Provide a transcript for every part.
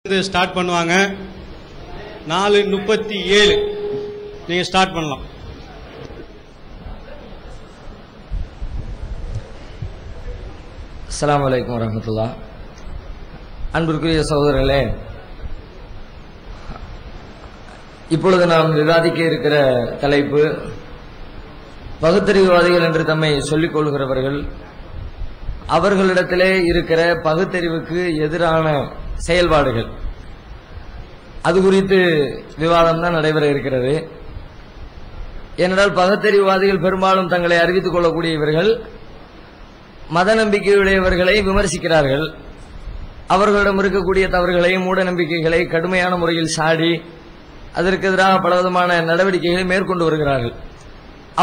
Start பண்ணுவாங்க. 4:37 நீங்க start பண்ணலாம். அஸ்ஸலாமு அலைக்கும் வரஹ்மத்துல்லாஹ். அன்பிற்குரிய சகோதரர்களே, இப்பொழுது நாம் விவாதிக்க இருக்கிற தலைப்பு பகுத்தறிவுவாதிகள் என்று தம்மை சொல்லிக் கொள்கிறவர்கள் அவர்களிடத்திலே இருக்கிற பகுத்தறிவுக்கு எதிரான செயல்பாடுகள். அது குறித்து விவாதம் தான் நடைபெற இருக்கிறது. ஏனென்றால் பகுத்தறிவுவாதிகள் பெரும்பாலும் தங்களை அறிவித்துக் கொள்ளக்கூடியவர்கள் மத நம்பிக்கையுடையவர்களை விமர்சிக்கிறார்கள். அவர்களிடம் இருக்கக்கூடிய தவறுகளை, மூட நம்பிக்கைகளை கடுமையான முறையில் சாடி அதற்கு எதிராக பலவிதமான நடவடிக்கைகளை மேற்கொண்டு வருகிறார்கள்.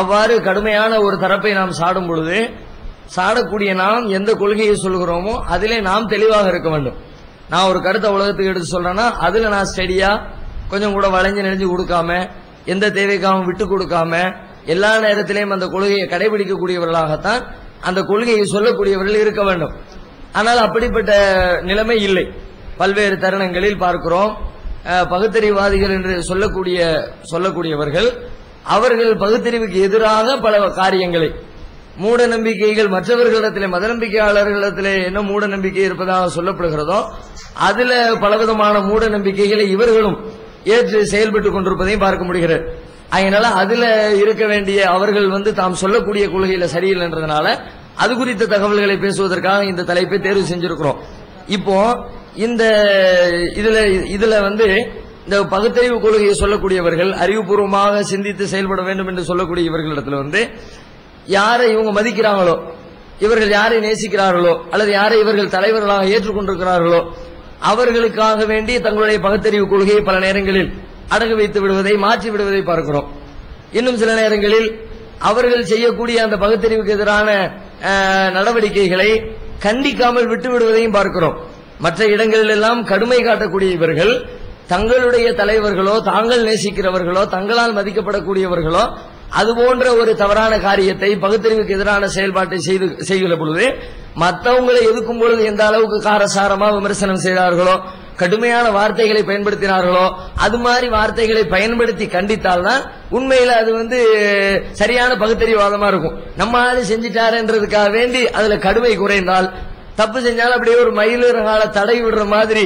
அவ்வாறு கடுமையான ஒரு தரப்பை நாம் சாடும் பொழுது, சாடக்கூடிய நாம் எந்த கொள்கையை சொல்கிறோமோ அதிலே நாம் தெளிவாக இருக்க வேண்டும். நான் ஒரு கருத்தை உலகத்துக்கு எடுத்து சொல்றேன்னா அதுல நான் ஸ்டெடியா கொஞ்சம் கூட வளைஞ்சு நெளிஞ்சு கொடுக்காம, எந்த தேவைக்காகவும் விட்டு கொடுக்காம, எல்லா நேரத்திலையும் அந்த கொள்கையை கடைபிடிக்கக்கூடியவர்களாகத்தான் அந்த கொள்கையை சொல்லக்கூடியவர்கள் இருக்க வேண்டும். ஆனால் அப்படிப்பட்ட நிலைமை இல்லை. பல்வேறு தருணங்களில் பார்க்கிறோம், பகுத்தறிவுவாதிகள் என்று சொல்லக்கூடியவர்கள் அவர்கள் பகுத்தறிவுக்கு எதிராக பல காரியங்களை, மூட நம்பிக்கைகள், மற்றவர்களிடத்திலே மத நம்பிக்கையாளர்களிடத்திலே என்ன மூட நம்பிக்கை இருப்பதாக சொல்லப்படுகிறதோ அதுல பலவிதமான மூட நம்பிக்கைகளை இவர்களும் ஏற்று செயல்பட்டுக் கொண்டிருப்பதையும் பார்க்க முடிகிறது. அதனால அதுல இருக்க வேண்டிய அவர்கள் தாம் சொல்லக்கூடிய கொள்கையில சரியில்லைன்றதுனால அது குறித்த தகவல்களை பேசுவதற்காக இந்த தலைப்பை தேர்வு செஞ்சிருக்கிறோம். இப்போ இந்த இதுல இந்த பகுத்தறிவு கொள்கையை சொல்லக்கூடியவர்கள், அறிவுபூர்வமாக சிந்தித்து செயல்பட வேண்டும் என்று சொல்லக்கூடியவர்களிடத்துல யாரை இவங்க மதிக்கிறாங்களோ, இவர்கள் யாரை நேசிக்கிறார்களோ, அல்லது யாரை இவர்கள் தலைவர்களாக ஏற்றுக்கொண்டிருக்கிறார்களோ அவர்களுக்காக வேண்டி தங்களுடைய பகுத்தறிவு கொள்கையை பல நேரங்களில் அடகு வைத்து விடுவதை, மாற்றி விடுவதை பார்க்கிறோம். இன்னும் சில நேரங்களில் அவர்கள் செய்யக்கூடிய அந்த பகுத்தறிவுக்கு எதிரான நடவடிக்கைகளை கண்டிக்காமல் விட்டு விடுவதையும் பார்க்கிறோம். மற்ற இடங்களில் எல்லாம் கடுமை காட்டக்கூடிய இவர்கள் தங்களுடைய தலைவர்களோ, தாங்கள் நேசிக்கிறவர்களோ, தங்களால் மதிக்கப்படக்கூடியவர்களோ அதுபோன்ற ஒரு தவறான காரியத்தை, பகுத்தறிவுக்கு எதிரான செயல்பாட்டை செய்கிற பொழுது மற்றவங்களை எதிர்க்கும் பொழுது எந்த அளவுக்கு காரசாரமா விமர்சனம் செய்தார்களோ, கடுமையான வார்த்தைகளை பயன்படுத்தினார்களோ, அது மாதிரி வார்த்தைகளை பயன்படுத்தி கண்டித்தால்தான் உண்மையில அது சரியான பகுத்தறிவாதமா இருக்கும். நம்ம ஆளு செஞ்சிட்டாருன்றதுக்காக வேண்டி அதுல கடுமை குறைந்தால், தப்பு செஞ்சாலும் அப்படியே ஒரு மயிலிறகால தடை விடுற மாதிரி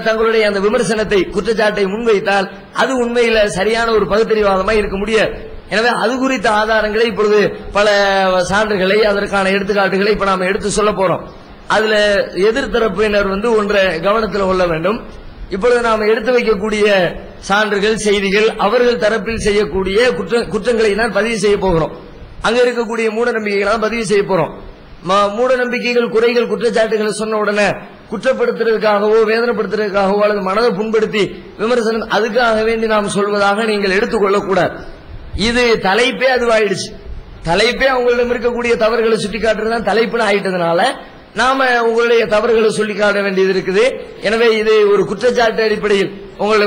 தங்களுடைய அந்த விமர்சனத்தை, குற்றச்சாட்டை முன்வைத்தால் அது உண்மையில சரியான ஒரு பகுத்தறிவாதமா இருக்க முடியாது. எனவே அது குறித்த ஆதாரங்களை இப்பொழுது பல சான்றுகளை, அதற்கான எடுத்துக்காட்டுகளை இப்ப நாம எடுத்து சொல்ல போறோம். அதுல எதிர்த்தரப்பினர் ஒன்றை கவனத்தில் கொள்ள வேண்டும். இப்பொழுது நாம எடுத்து வைக்கக்கூடிய சான்றுகள், செய்திகள் அவர்கள் தரப்பில் செய்யக்கூடிய குற்றங்களை தான் பதிவு செய்ய போகிறோம். அங்க இருக்கக்கூடிய மூட நம்பிக்கைகளை தான் பதிவு செய்ய போறோம். மூட நம்பிக்கைகள், குறைகள், குற்றச்சாட்டுகளை சொன்ன உடனே குற்றப்படுத்துறதுக்காகவோ, வேதனைப்படுத்துறதுக்காகவோ, அல்லது மனதை புண்படுத்தி விமர்சனம் அதுக்காக வேண்டி நாம் சொல்வதாக நீங்கள் எடுத்துக்கொள்ளக்கூடாது. இது தலைப்பே அதுவாயிடுச்சு. தலைப்பே அவங்களிடம் இருக்கக்கூடிய தவறுகளை சுட்டிக்காட்டுறதுதான் தலைப்புன்னு ஆயிட்டதுனால நாம உங்களுடைய தவறுகளை சொல்லி காட்ட வேண்டியது இருக்குது. எனவே இது ஒரு குற்றச்சாட்டு அடிப்படையில் உங்களை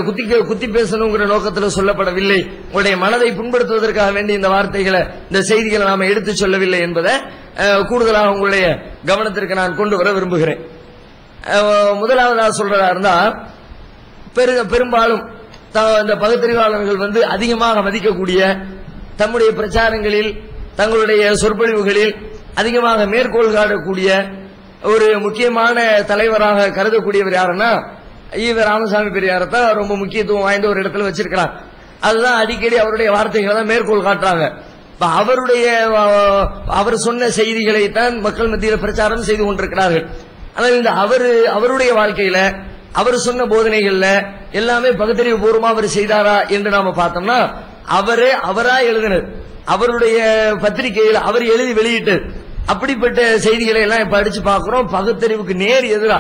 குத்தி பேசணுங்கிற நோக்கத்தில் சொல்லப்படவில்லை. உங்களுடைய மனதை புண்படுத்துவதற்காக வேண்டி இந்த வார்த்தைகளை, இந்த செய்திகளை நாம எடுத்து சொல்லவில்லை என்பதை கூடுதலாக உங்களுடைய கவனத்திற்கு நான் கொண்டு வர விரும்புகிறேன். முதலாவதாக சொல்றதா இருந்தா, பெரும்பாலும் இந்த பகுத்தறிவாளர்கள் அதிகமாக மதிக்கக்கூடிய, தம்முடைய பிரச்சாரங்களில், தங்களுடைய சொற்பொழிவுகளில் அதிகமாக மேற்கோள் காட்டக்கூடிய ஒரு முக்கியமான தலைவராக கருதக்கூடியவர் யாருன்னா ராமசாமி பெரியாரத்தான் ரொம்ப முக்கியத்துவம் வாய்ந்த ஒரு இடத்துல வச்சிருக்கிறார். அதுதான் அடிக்கடி அவருடைய வார்த்தைகளை தான் மேற்கோள் காட்டுறாங்க. அவர் சொன்ன செய்திகளை தான் மக்கள் மத்தியில் பிரச்சாரம் செய்து கொண்டிருக்கிறார்கள். ஆனால் இந்த அவருடைய வாழ்க்கையில, அவர் சொன்ன போதனைகள்ல எல்லாமே பகுத்தறிவு பூர்வமா அவர் செய்தாரா என்று நாம பார்த்தோம்னா, அவரா எழுதினர், அவருடைய பத்திரிகையில் அவர் எழுதி வெளியிட்டு அப்படிப்பட்ட செய்திகளை எல்லாம் இப்ப அடிச்சு பார்க்கிறோம். பகுத்தறிவுக்கு நேர் எதிரா,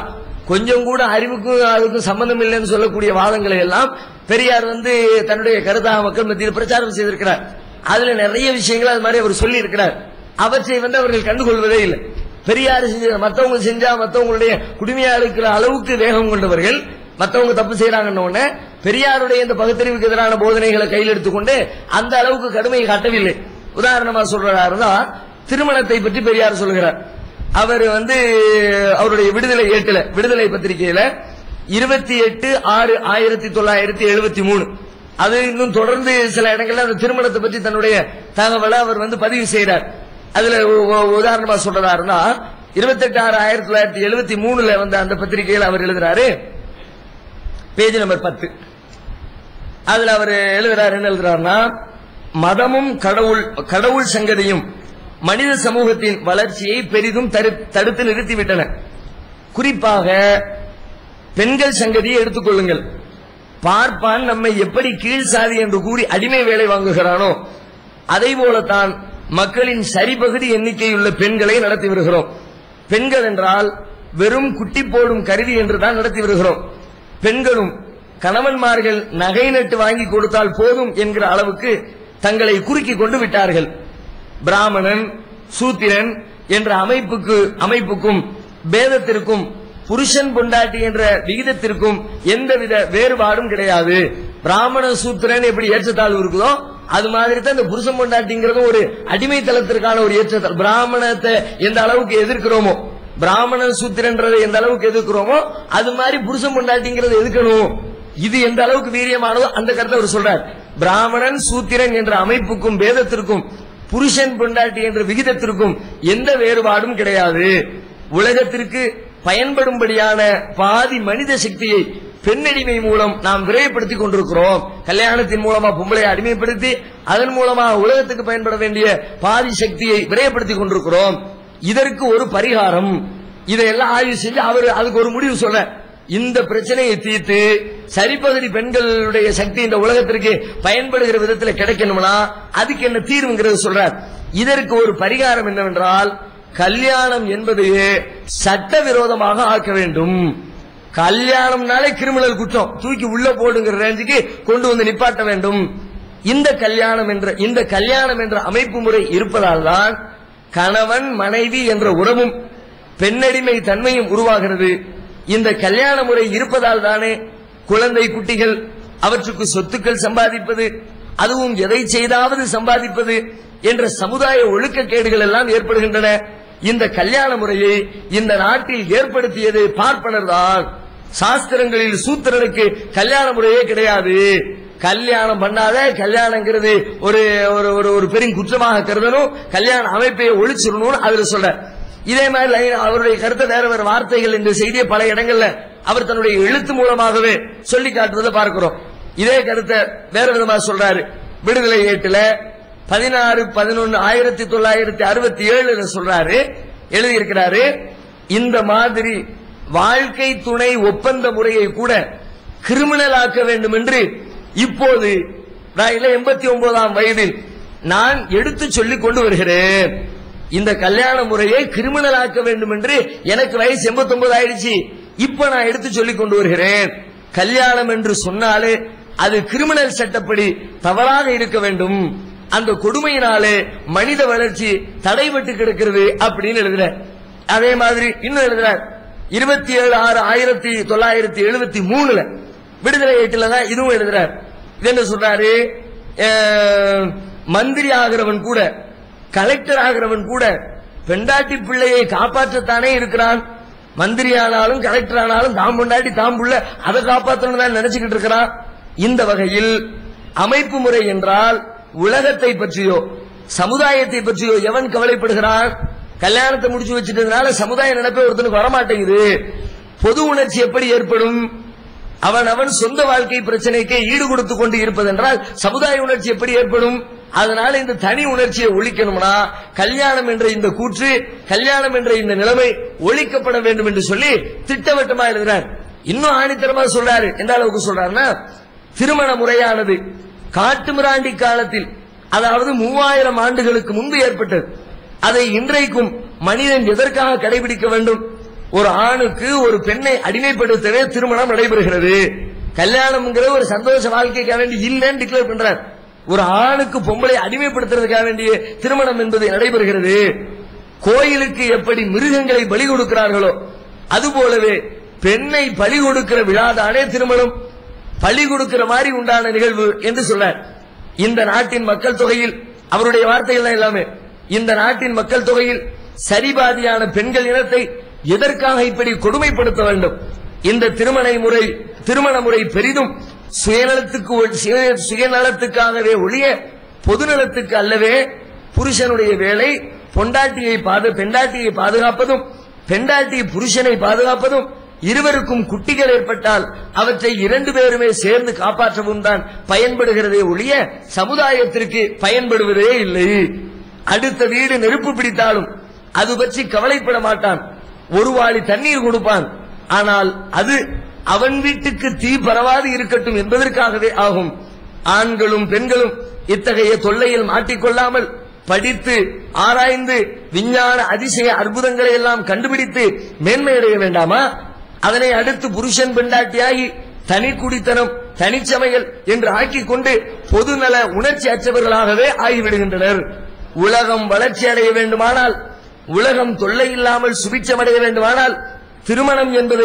கொஞ்சம் கூட அறிவுக்கும் அதுக்கும் சம்பந்தம் இல்லைன்னு சொல்லக்கூடிய வாதங்களை எல்லாம் பெரியார் தன்னுடைய கருத்தாக மக்கள் மத்தியில் பிரச்சாரம் செய்திருக்கிறார். அதுல நிறைய விஷயங்கள் அது மாதிரி அவர் சொல்லி இருக்கிறார். அவற்றை அவர்கள் கண்டுகொள்வதே இல்லை. பெரியார் மற்றவங்க செஞ்சா மற்றவங்களுடைய குடிமையா இருக்கிற அளவுக்கு வேகம் கொண்டவர்கள், மற்றவங்க தப்பு செய்யறாங்கன்னு பெரியாருடைய இந்த பகுத்தறிவுக்கு எதிரான போதனைகளை கையில் எடுத்துக்கொண்டு அந்த அளவுக்கு கடுமையை காட்டவில்லை. உதாரணமா சொல்றதா இருந்தா, திருமணத்தை பற்றி பெரியார் சொல்கிறார். அவர் அவருடைய விடுதலை பத்திரிகையில 28/6/1973. அது இன்னும் தொடர்ந்து சில இடங்கள்ல அந்த திருமணத்தை பற்றி தன்னுடைய தகவலை அவர் பதிவு செய்யறார். அதுல உதாரணமா சொல்றதா இருந்தா 28/6/1973 வந்த அந்த பத்திரிகையில் அவர் எழுதுறாரு, பேஜ் நம்பர் 10. அதுல அவர் எழுதுறாரு, என்ன எழுதுறாருன்னா, மதமும் கடவுள் சங்கதியும் மனித சமூகத்தின் வளர்ச்சியை பெரிதும் தடுத்து நிறுத்திவிட்டன. குறிப்பாக பெண்கள் சங்கதியை எடுத்துக்கொள்ளுங்கள். பார்ப்பான் நம்மை எப்படி கீழ் சாதி என்று கூறி அடிமை வேலை வாங்குகிறானோ அதை போலத்தான் மக்களின் சரிபகுதி எண்ணிக்கையுள்ள பெண்களை நடத்தி வருகிறோம். பெண்கள் என்றால் வெறும் குட்டி போடும் கருவி என்றுதான் நடத்தி வருகிறோம். பெண்களும் கணவன்மார்கள் நகை நட்டு வாங்கி கொடுத்தால் போதும் என்கிற அளவுக்கு தங்களை குறுக்கி கொண்டு விட்டார்கள். பிராமணன் சூத்திரன் என்ற அமைப்புக்கும் பேதத்திற்கும் புருஷன் பொண்டாட்டி என்ற விகிதத்திற்கும் எந்தவித வேறுபாடும் கிடையாது. பிராமண சூத்திரன் எப்படி ஏற்றத்தாழ்வு இருக்குதோ அது மாதிரி தான் இந்த புருஷன் பொண்டாட்டிங்கிறது ஒரு அடிமைத்தளத்திற்கான ஒரு ஏற்றத்தாழ்வு. பிராமணத்தை எந்த அளவுக்கு எதிர்க்கிறோமோ, பிராமணன் சூத்திரன்றதை எந்த அளவுக்கு எதிர்க்கிறோமோ அது மாதிரி புருஷன் பொண்டாட்டிங்கிறது எதிர்க்கணும். இது எந்த அளவுக்கு வீரியமானதோ அந்த கருத்தை அவர் சொல்றார். பிராமணன் சூத்திரன் என்ற அமைப்புக்கும் பேதத்திற்கும் புருஷன் பொண்டாட்டி என்ற விகிதத்திற்கும் எந்த வேறுபாடும் கிடையாது. உலகத்திற்கு பயன்படும்படியான பாதி மனித சக்தியை பெண்ணடிமை மூலம் நாம் விரைவுபடுத்திக் கொண்டிருக்கிறோம். கல்யாணத்தின் மூலமா பொம்பளை அடிமைப்படுத்தி அதன் மூலமா உலகத்துக்கு பயன்பட வேண்டிய பாதி சக்தியை விரைவுபடுத்திக் கொண்டிருக்கிறோம். இதற்கு ஒரு பரிகாரம், இதையெல்லாம் ஆய்வு செஞ்சு அவர் அதுக்கு ஒரு முடிவு சொல்ற, இந்த பிரச்சனையை தீர்த்து சரிபகுதி பெண்களுடைய சக்தி இந்த உலகத்திற்கு பயன்படுகிற விதத்தில் கிடைக்கணும்னா அதுக்கு என்ன தீர்வுங்கிறது சொல்றார். இதற்கு ஒரு பரிகாரம் என்னவென்றால், கல்யாணம் என்பது சட்டவிரோதமாக ஆக்க வேண்டும். கல்யாணம்னாலே கிரிமினல் குற்றம், தூக்கி உள்ள போடுங்கிற ரேஞ்சுக்கு கொண்டு வந்து நிப்பாட்ட வேண்டும். இந்த கல்யாணம் என்ற அமைப்பு முறை இருப்பதால் தான் கணவன் மனைவி என்ற உறவும் பெண்ணடிமை தன்மையும் உருவாகிறது. இந்த கல்யாண முறை இருப்பதால் தானே குழந்தை குட்டிகள் அவற்றுக்கு சொத்துக்கள் சம்பாதிப்பது, அதுவும் எதை செய்தாவது சம்பாதிப்பது என்ற சமுதாய ஒழுக்கக்கேடுகள் எல்லாம் ஏற்படுகின்றன. இந்த கல்யாண முறையை இந்த நாட்டில் ஏற்படுத்தியது பார்ப்பனர் தான். சாஸ்திரங்களில் சூத்திரனுக்கு கல்யாண முறையே கிடையாது. கல்யாணம் பண்ணாத, கல்யாணங்கிறது ஒரு பெரிய குற்றமாக கருதணும், கல்யாண அமைப்பை ஒழிச்சிடணும் அதுல சொல்ற. இதே மாதிரி அவருடைய கருத்தை வேற வேற வார்த்தைகள் இந்த செய்தியை பல இடங்கள்ல அவர் தன்னுடைய எழுத்து மூலமாகவே சொல்லி காட்டுவதை பார்க்கிறோம். இதே கருத்தை வேற விதமாக சொல்றாரு. விடுதலை ஏட்டுல 16/11/1967 சொல்றாரு, எழுதியிருக்கிறாரு, இந்த மாதிரி வாழ்க்கை துணை ஒப்பந்த முறையை கூட கிரிமினல் ஆக்க வேண்டும் என்று இப்போது 89ஆம் வயதில் நான் எடுத்து சொல்லிக் கொண்டு வருகிறேன். இந்த கல்யாண முறையை கிரிமினல் ஆக்க வேண்டும் என்று எனக்கு வயசு 89 ஆயிடுச்சு. இப்ப நான் எடுத்து சொல்லிக் கொண்டு வருகிறேன். கல்யாணம் என்று சொன்னாலே அது கிரிமினல் சட்டப்படி தவறாக இருக்க வேண்டும். அந்த கொடுமையினாலே மனித வளர்ச்சி தடைபட்டு கிடக்கிறது அப்படின்னு எழுதுறார். அதே மாதிரி இன்னும் எழுதுறார், 27/6/1973 விடுதலை ஏட்டுல தான் இதுவும் எழுதுறார். இது என்ன சொல்றாரு, மந்திரி ஆகிறவன் கூட கலெக்டர் ஆகிறவன் கூட பெண்டாட்டி பிள்ளையை காப்பாற்றத்தானே இருக்கிறான். மந்திரி ஆனாலும் கலெக்டர் ஆனாலும் தாம் பொண்டாட்டி தாம் புள்ள அதை காப்பாற்றணும் தான் நினைச்சுக்கிட்டு இருக்கிறான். இந்த வகையில் அமைப்பு முறை என்றால் உலகத்தை பற்றியோ சமுதாயத்தை பற்றியோ எவன் கவலைப்படுகிறான்? கல்யாணத்தை முடிச்சு வச்சிட்டதுனால சமுதாய நினைப்பே ஒருத்தனுக்கு வரமாட்டேங்குது. பொது உணர்ச்சி எப்படி ஏற்படும்? அவன் சொந்த வாழ்க்கை பிரச்சனைக்கு ஈடு கொடுத்துக் கொண்டு இருப்பதென்றால் சமுதாய உணர்ச்சி எப்படி ஏற்படும்? அதனால இந்த தனி உணர்ச்சியை ஒழிக்கணும்னா கல்யாணம் என்ற இந்த கூற்று, கல்யாணம் என்ற இந்த நிலைமை ஒழிக்கப்பட வேண்டும் என்று சொல்லி திட்டவட்டமா எழுதுறார். இன்னும் ஆணித்தரமா சொல்றாரு. எந்த அளவுக்கு சொல்றாருன்னா, திருமண முறையானது காட்டுமிராண்டி காலத்தில், அதாவது 3000 ஆண்டுகளுக்கு முன்பு ஏற்பட்டது. அதை இன்றைக்கும் மனிதன் எதற்காக கடைபிடிக்க வேண்டும்? ஒரு ஆணுக்கு ஒரு பெண்ணை அடிமைப்படுத்தவே திருமணம் நடைபெறுகிறது. கல்யாணம்ங்கிற ஒரு சந்தோஷ வாழ்க்கைக்காக வேண்டி இல்லைன்னு டிக்ளேர் பண்றார். ஒரு ஆணுக்கு பொம்பளை அடிமைப்படுத்துறதுக்காக வேண்டிய திருமணம் என்பது நடைபெறுகிறது. கோயிலுக்கு எப்படி மிருகங்களை பலி கொடுக்கிறார்களோ அதுபோலவே பெண்ணை பலி கொடுக்கிற விழாதானே திருமணம். பலி கொடுக்கிற மாதிரி உண்டான நிகழ்வு என்று சொல்றார். இந்த நாட்டின் மக்கள் தொகையில், அவருடைய வார்த்தைகள் எல்லாமே, இந்த நாட்டின் மக்கள் தொகையில் சரிபாதியான பெண்கள் இனத்தை எதற்காக இப்படி கொடுமைப்படுத்த வேண்டும்? இந்த திருமண முறை பெரிதும் சுயநலத்துக்காகவே ஒழிய பொதுநலத்துக்கு அல்லவே. புருஷனுடைய வேலை பெண்டாட்டியை பாதுகாப்பதும், பெண்டாட்டி புருஷனை பாதுகாப்பதும், இருவருக்கும் குட்டிகள் ஏற்பட்டால் அவற்றை இரண்டு பேருமே சேர்ந்து காப்பாற்றவும் தான் பயன்படுகிறதே ஒழிய சமுதாயத்திற்கு பயன்படுவதே இல்லை. அடுத்த வீடு நெருப்பு பிடித்தாலும் அது பற்றி கவலைப்பட மாட்டான். ஒரு வாளி தண்ணீர் கொடுப்பான். ஆனால் அது அவன் வீட்டுக்கு தீ பரவாது இருக்கட்டும் என்பதற்காகவே ஆகும். ஆண்களும் பெண்களும் இத்தகைய தொல்லையில் மாட்டிக்கொள்ளாமல் படித்து ஆராய்ந்து விஞ்ஞான அதிசய அற்புதங்களை எல்லாம் கண்டுபிடித்து மேன்மையடைய வேண்டாமா? அதனை அடுத்து புருஷன் பெண்டாட்டியாகி தனி குடித்தனம், தனிச்சமையல் என்று ஆக்கிக் கொண்டு பொதுநல உணர்ச்சி அற்றவர்களாகவே ஆகிவிடுகின்றனர். உலகம் வளர்ச்சி அடைய வேண்டுமானால், உலகம் தொல்லை இல்லாமல் சுபிட்சமடைய வேண்டுமானால் திருமணம் என்பதை